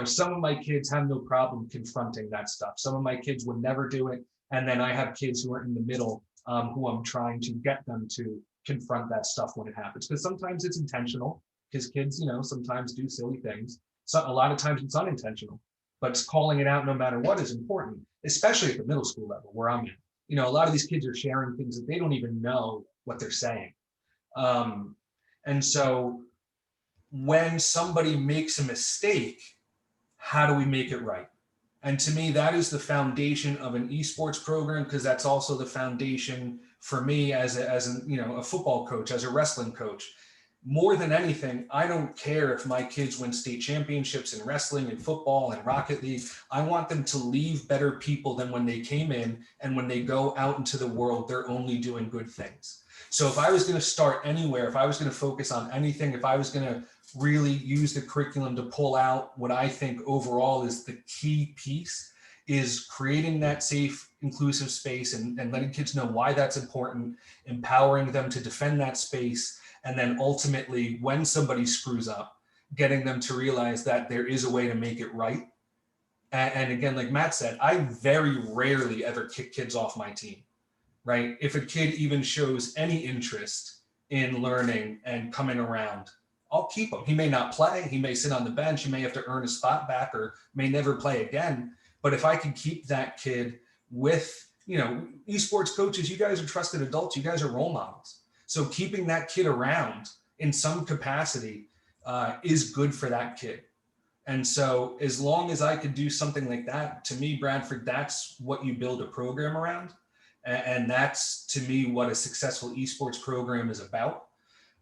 Some of my kids have no problem confronting that stuff. Some of my kids would never do it. And then I have kids who are in the middle who I'm trying to get them to confront that stuff when it happens. Because sometimes it's intentional. Because kids, sometimes do silly things. So a lot of times it's unintentional, but calling it out no matter what is important, especially at the middle school level where I'm at. A lot of these kids are sharing things that they don't even know what they're saying. And so when somebody makes a mistake, how do we make it right? And to me, that is the foundation of an esports program, because that's also the foundation for me as a football coach, as a wrestling coach. More than anything, I don't care if my kids win state championships in wrestling and football and Rocket League. I want them to leave better people than when they came in, and when they go out into the world, they're only doing good things. So if I was going to start anywhere, if I was going to focus on anything, if I was going to really use the curriculum to pull out what I think overall is the key piece, is creating that safe, inclusive space and letting kids know why that's important, empowering them to defend that space. And then ultimately, when somebody screws up, getting them to realize that there is a way to make it right. And again, like Matt said, I very rarely ever kick kids off my team, right? If a kid even shows any interest in learning and coming around, I'll keep him. He may not play, he may sit on the bench, he may have to earn his spot back or may never play again. But if I can keep that kid with, you know, esports coaches, you guys are trusted adults, you guys are role models. So keeping that kid around in some capacity is good for that kid. And so as long as I could do something like that, to me, Bradford, that's what you build a program around. And that's, to me, what a successful esports program is about.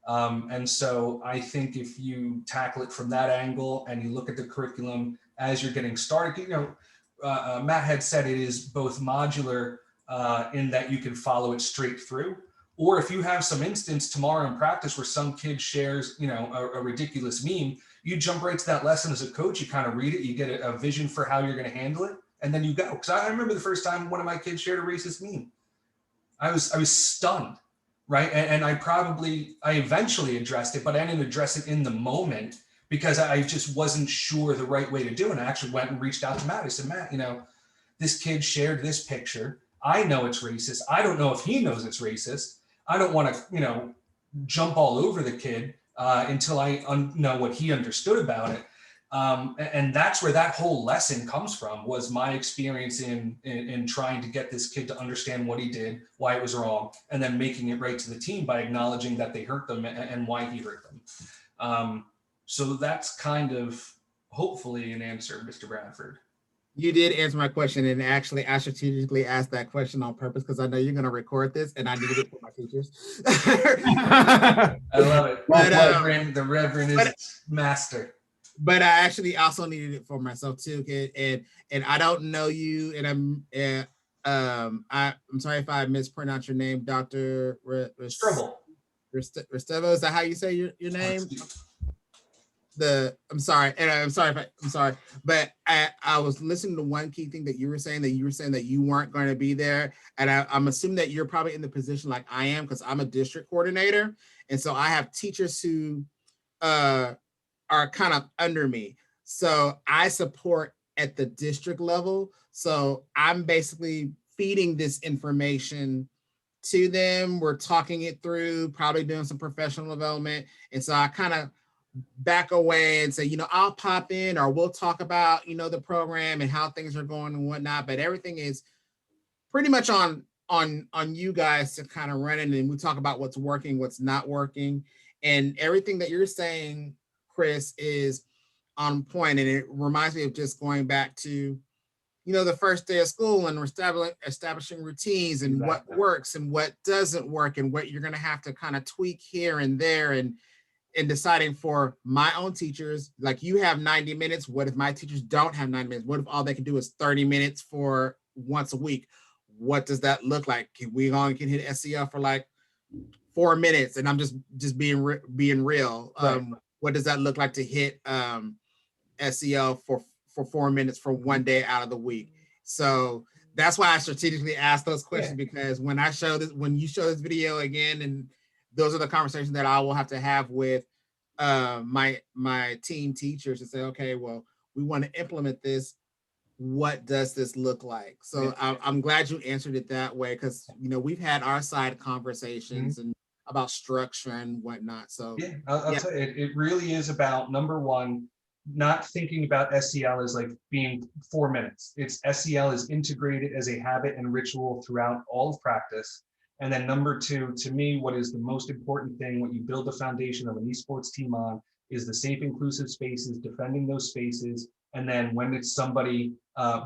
And so I think if you tackle it from that angle and you look at the curriculum as you're getting started, you know, Matt had said it is both modular in that you can follow it straight through. Or if you have some instance tomorrow in practice where some kid shares, you know, a ridiculous meme, you jump right to that lesson as a coach, you kind of read it, you get a vision for how you're going to handle it, and then you go. Because I remember the first time one of my kids shared a racist meme. I was stunned, right? And I eventually addressed it, but I didn't address it in the moment because I just wasn't sure the right way to do it. And I actually went and reached out to Matt. I said, Matt, you know, this kid shared this picture. I know it's racist. I don't know if he knows it's racist. I don't want to, you know, jump all over the kid until I know what he understood about it. And that's where that whole lesson comes from, was my experience in trying to get this kid to understand what he did, why it was wrong, and then making it right to the team by acknowledging that they hurt them and why he hurt them. So that's kind of hopefully an answer, Mr. Bradford. You did answer my question, and actually I strategically asked that question on purpose because I know you're going to record this and I needed it for my teachers. I love it. But, the Reverend is master. But I actually also needed it for myself too, kid. And I don't know you, and I'm sorry if I mispronounced your name, Dr. Restevo. Restevo, is that how you say your name? I'm sorry, but I was listening to one key thing that you were saying, that you weren't going to be there. And I'm assuming that you're probably in the position like I am, because I'm a district coordinator. And so I have teachers who are kind of under me. So I support at the district level. So I'm basically feeding this information to them. We're talking it through, probably doing some professional development. And so I kind of back away and say, you know, I'll pop in, or we'll talk about, you know, the program and how things are going and whatnot. But everything is pretty much on you guys to kind of run it. And we talk about what's working, what's not working. And everything that you're saying, Chris, is on point. And it reminds me of just going back to, you know, the first day of school and establishing routines and what works and what doesn't work and what you're going to have to kind of tweak here and there, and deciding for my own teachers, like, you have 90 minutes. What if my teachers don't have 90 minutes? What if all they can do is 30 minutes for once a week? What does that look like? Can we only can hit SEL for like 4 minutes? And I'm just being real. Right. What does that look like to hit SEL for 4 minutes for one day out of the week? So that's why I strategically asked those questions, because when you show this video again, and those are the conversations that I will have to have with my team teachers to say, okay, well, we want to implement this. What does this look like? So I'm glad you answered it that way, because, you know, we've had our side conversations and about structure and whatnot. So yeah, I'll tell you, it really is about, number one, not thinking about SEL as like being 4 minutes. It's SEL is integrated as a habit and ritual throughout all of practice. And then number two, to me, what is the most important thing, what you build the foundation of an esports team on, is the safe, inclusive spaces, defending those spaces. And then when it's somebody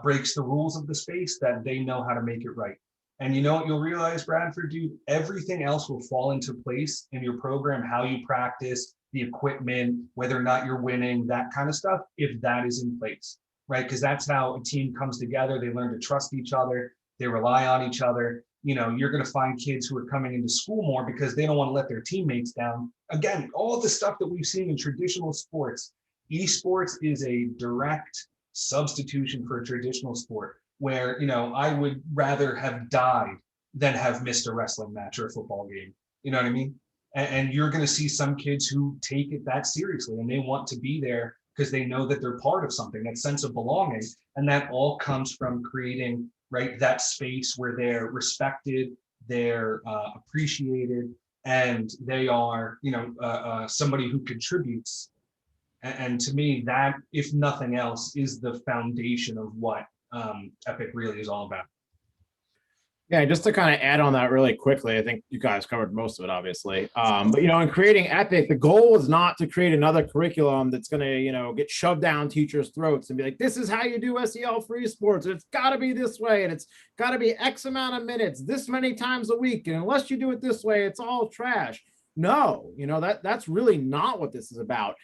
breaks the rules of the space, that they know how to make it right. And you know what you'll realize, Bradford, dude, everything else will fall into place in your program, how you practice, the equipment, whether or not you're winning, that kind of stuff, if that is in place, right? Because that's how a team comes together. They learn to trust each other. They rely on each other. You know, you're going to find kids who are coming into school more because they don't want to let their teammates down. Again, all the stuff that we've seen in traditional sports, esports is a direct substitution for a traditional sport, where, you know, I would rather have died than have missed a wrestling match or a football game. You know what I mean? And you're going to see some kids who take it that seriously, and they want to be there because they know that they're part of something, that sense of belonging. And that all comes from creating, right, that space where they're respected, they're appreciated, and they are, somebody who contributes. And to me, that, if nothing else, is the foundation of what EPPIC really is all about. Yeah, just to kind of add on that really quickly, I think you guys covered most of it, obviously. But in creating EPPIC, the goal was not to create another curriculum that's going to, get shoved down teachers' throats and be like, this is how you do SEL for esports. It's got to be this way, and it's got to be X amount of minutes, this many times a week, and unless you do it this way, it's all trash. No, that's really not what this is about.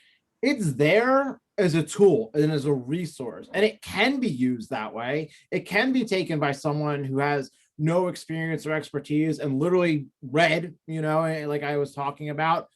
It's there as a tool and as a resource, and it can be used that way. It can be taken by someone who has no experience or expertise and literally read, like I was talking about,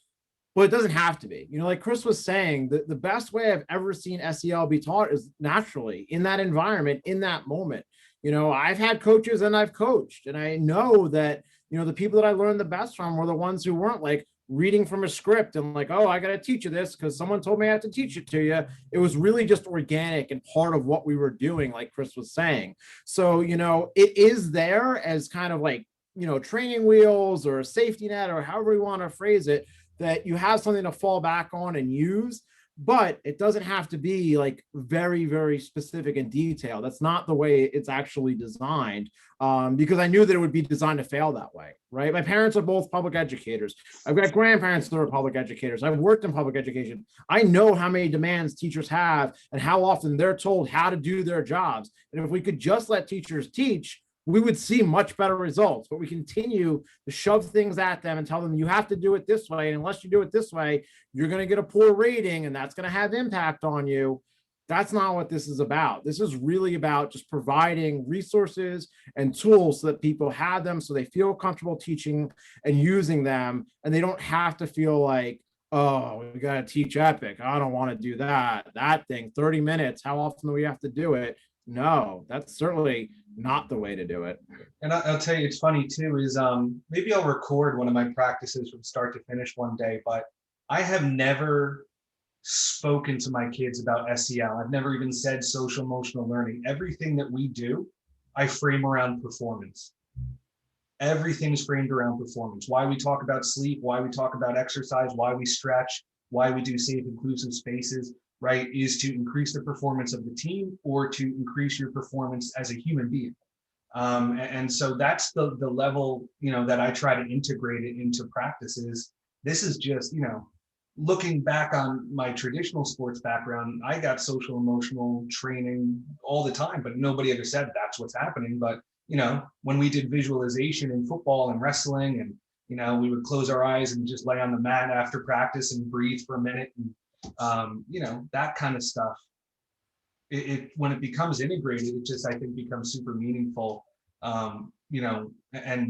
but it doesn't have to be. Like Chris was saying, the best way I've ever seen SEL be taught is naturally in that environment, in that moment. I've had coaches and I've coached, and I know that, the people that I learned the best from were the ones who weren't like reading from a script and like, oh, I got to teach you this because someone told me I have to teach it to you. It was really just organic and part of what we were doing, like Chris was saying. So, it is there as kind of like, training wheels or a safety net or however you want to phrase it, that you have something to fall back on and use. But it doesn't have to be like very, very specific and detailed. That's not the way it's actually designed, because I knew that it would be designed to fail that way, right? My parents are both public educators. I've got grandparents that are public educators. I've worked in public education. I know how many demands teachers have and how often they're told how to do their jobs. And if we could just let teachers teach, we would see much better results. But we continue to shove things at them and tell them you have to do it this way. And unless you do it this way, you're going to get a poor rating and that's going to have impact on you. That's not what this is about. This is really about just providing resources and tools so that people have them, so they feel comfortable teaching and using them. And they don't have to feel like, oh, we got to teach EPPIC. I don't want to do that thing, 30 minutes. How often do we have to do it? No, that's certainly not the way to do it. And I'll tell you, it's funny too, is maybe I'll record one of my practices from start to finish one day, but I have never spoken to my kids about SEL. I've never even said social emotional learning. Everything that we do, I frame around performance. Everything's framed around performance. Why we talk about sleep, why we talk about exercise, why we stretch, why we do safe, inclusive spaces, right, is to increase the performance of the team or to increase your performance as a human being. And so that's the level, that I try to integrate it into practices. This is just, looking back on my traditional sports background, I got social emotional training all the time, but nobody ever said that's what's happening. But, when we did visualization in football and wrestling, and, we would close our eyes and just lay on the mat after practice and breathe for a minute. And, that kind of stuff, when it becomes integrated, it just, I think, becomes super meaningful. And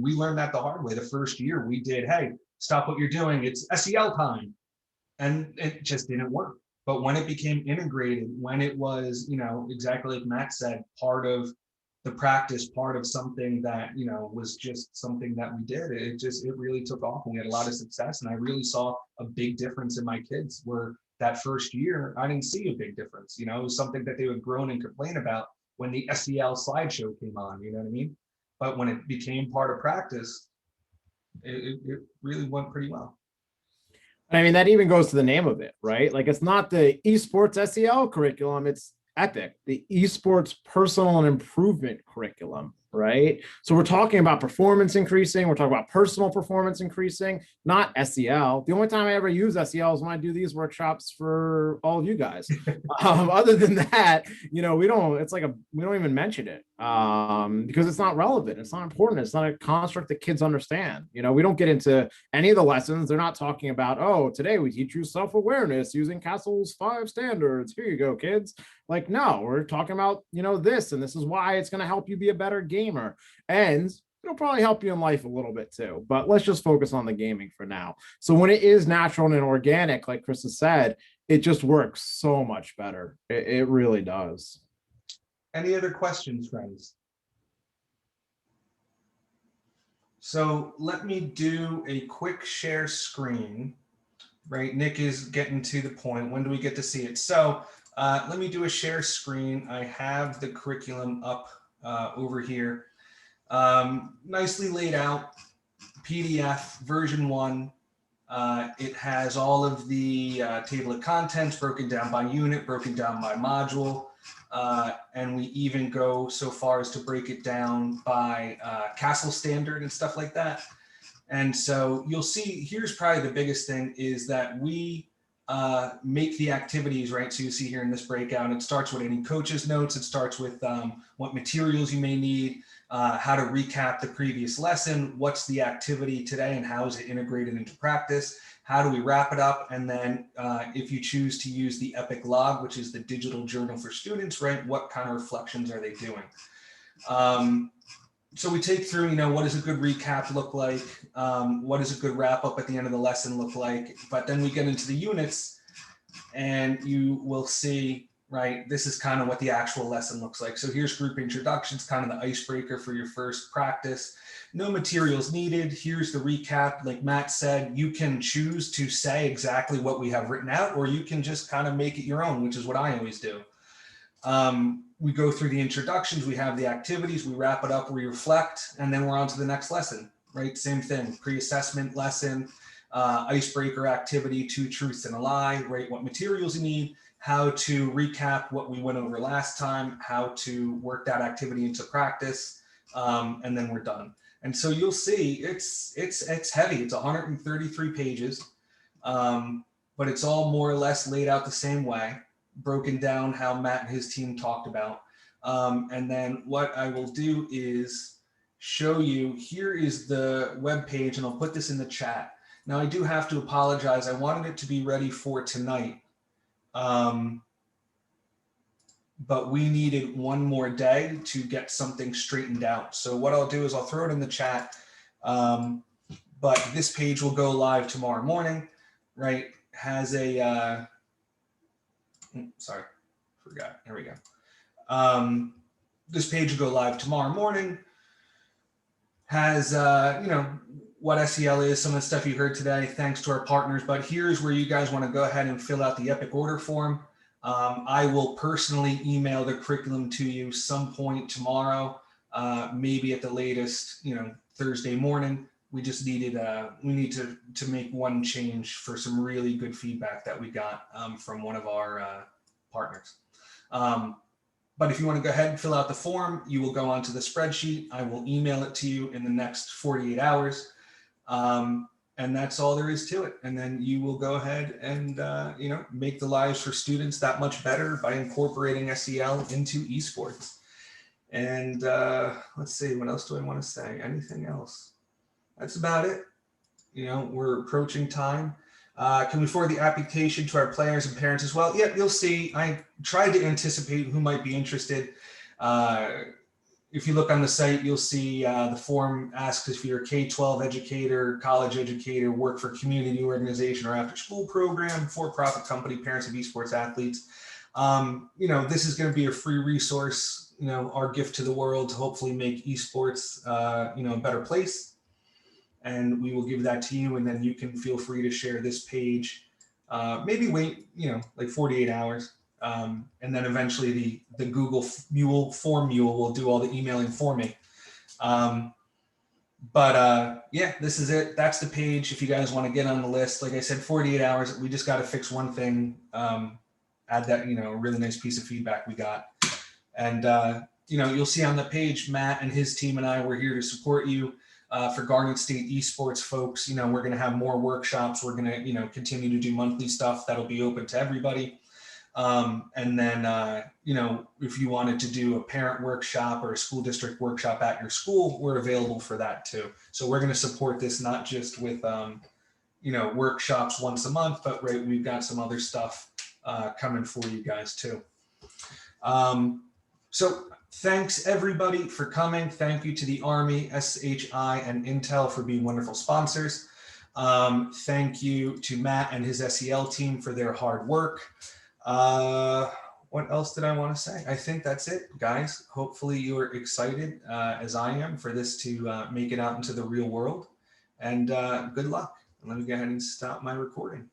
we learned that the hard way. The first year we did, hey, stop what you're doing, it's SEL time. And it just didn't work. But when it became integrated, when it was, exactly like Matt said, part of the practice, part of something that, was just something that we did, it really took off and we had a lot of success. And I really saw a big difference in my kids, where that first year, I didn't see a big difference. It was something that they would groan and complain about when the SEL slideshow came on, you know what I mean? But when it became part of practice, it really went pretty well. I mean, that even goes to the name of it, right? Like, it's not the esports SEL curriculum, it's EPPIC, the esports personal and improvement curriculum, right? So we're talking about performance increasing, we're talking about personal performance increasing, not SEL. The only time I ever use SEL is when I do these workshops for all of you guys. Other than that, we don't even mention it because it's not relevant. It's not important. It's not a construct that kids understand. We don't get into any of the lessons. They're not talking about, oh, today we teach you self-awareness using Castle's 5 standards. Here you go, kids. Like, no, we're talking about, this, and this is why it's going to help you be a better gamer. And it'll probably help you in life a little bit too, but let's just focus on the gaming for now. So when it is natural and organic, like Chris has said, it just works so much better. It really does. Any other questions, friends? So let me do a quick share screen right? Nick is getting to the point. When do we get to see it? So let me do a share screen. I have the curriculum up over here. Nicely laid out, PDF version 1. It has all of the table of contents broken down by unit, broken down by module. And we even go so far as to break it down by Castle standard and stuff like that. And so you'll see, here's probably the biggest thing is that we make the activities, right? So you see here in this breakout, it starts with any coach's notes. It starts with what materials you may need, how to recap the previous lesson, what's the activity today and how is it integrated into practice? How do we wrap it up? And then if you choose to use the EPPIC log, which is the digital journal for students, right? What kind of reflections are they doing? So we take through, you know, what does a good recap look like? What does a good wrap up at the end of the lesson look like? But then we get into the units and you will see, right, this is kind of what the actual lesson looks like. So here's group introductions, kind of the icebreaker for your first practice. No materials needed. Here's the recap. Like Matt said, you can choose to say exactly what we have written out, or you can just kind of make it your own, which is what I always do. We go through the introductions, we have the activities, we wrap it up, we reflect, and then we're on to the next lesson, right? Same thing, pre-assessment lesson, icebreaker activity, 2 truths and a lie, right? What materials you need, how to recap what we went over last time, how to work that activity into practice, and then we're done. And so you'll see it's heavy. It's 133 pages, but it's all more or less laid out the same way, broken down how Matt and his team talked about. And then what I will do is show you, here is the web page, and I'll put this in the chat. Now I do have to apologize. I wanted it to be ready for tonight. But we needed one more day to get something straightened out. So what I'll do is I'll throw it in the chat, but this page will go live tomorrow morning, right? Has a, sorry, forgot, here we go. This page will go live tomorrow morning, has, you know, what SEL is, some of the stuff you heard today, thanks to our partners, but here's where you guys wanna go ahead and fill out the EPPIC order form. I will personally email the curriculum to you some point tomorrow, maybe at the latest, you know, Thursday morning. We just needed, we need to make one change for some really good feedback that we got from one of our partners. But if you want to go ahead and fill out the form, you will go onto the spreadsheet. I will email it to you in the next 48 hours. And that's all there is to it. And then you will go ahead and, you know, make the lives for students that much better by incorporating SEL into esports. And let's see, what else do I want to say? Anything else? That's about it. You know, we're approaching time. Can we forward the application to our players and parents as well? Yeah, you'll see. I tried to anticipate who might be interested. If you look on the site, you'll see the form asks if you're a K-12 educator, college educator, work for community organization or after school program, for-profit company, parents of esports athletes. You know, this is going to be a free resource, you know, our gift to the world to hopefully make esports, you know, a better place. And we will give that to you, and then you can feel free to share this page. Maybe wait, you know, like 48 hours. And then eventually the Google Form Mule will do all the emailing for me. Yeah, this is it. That's the page. If you guys want to get on the list, like I said, 48 hours, we just got to fix one thing, add that, you know, a really nice piece of feedback we got. And, you know, you'll see on the page, Matt and his team and I, we're here to support you. For Garnet State esports folks, you know, we're going to have more workshops. We're going to, you know, continue to do monthly stuff that'll be open to everybody. And then, you know, if you wanted to do a parent workshop or a school district workshop at your school, we're available for that too. So we're going to support this not just with, you know, workshops once a month, but right, we've got some other stuff coming for you guys too. So thanks everybody for coming. Thank you to the Army, SHI, and Intel for being wonderful sponsors. Thank you to Matt and his SEL team for their hard work. What else did I want to say? I think that's it, guys. Hopefully you're excited as I am for this to make it out into the real world. And good luck. Let me go ahead and stop my recording.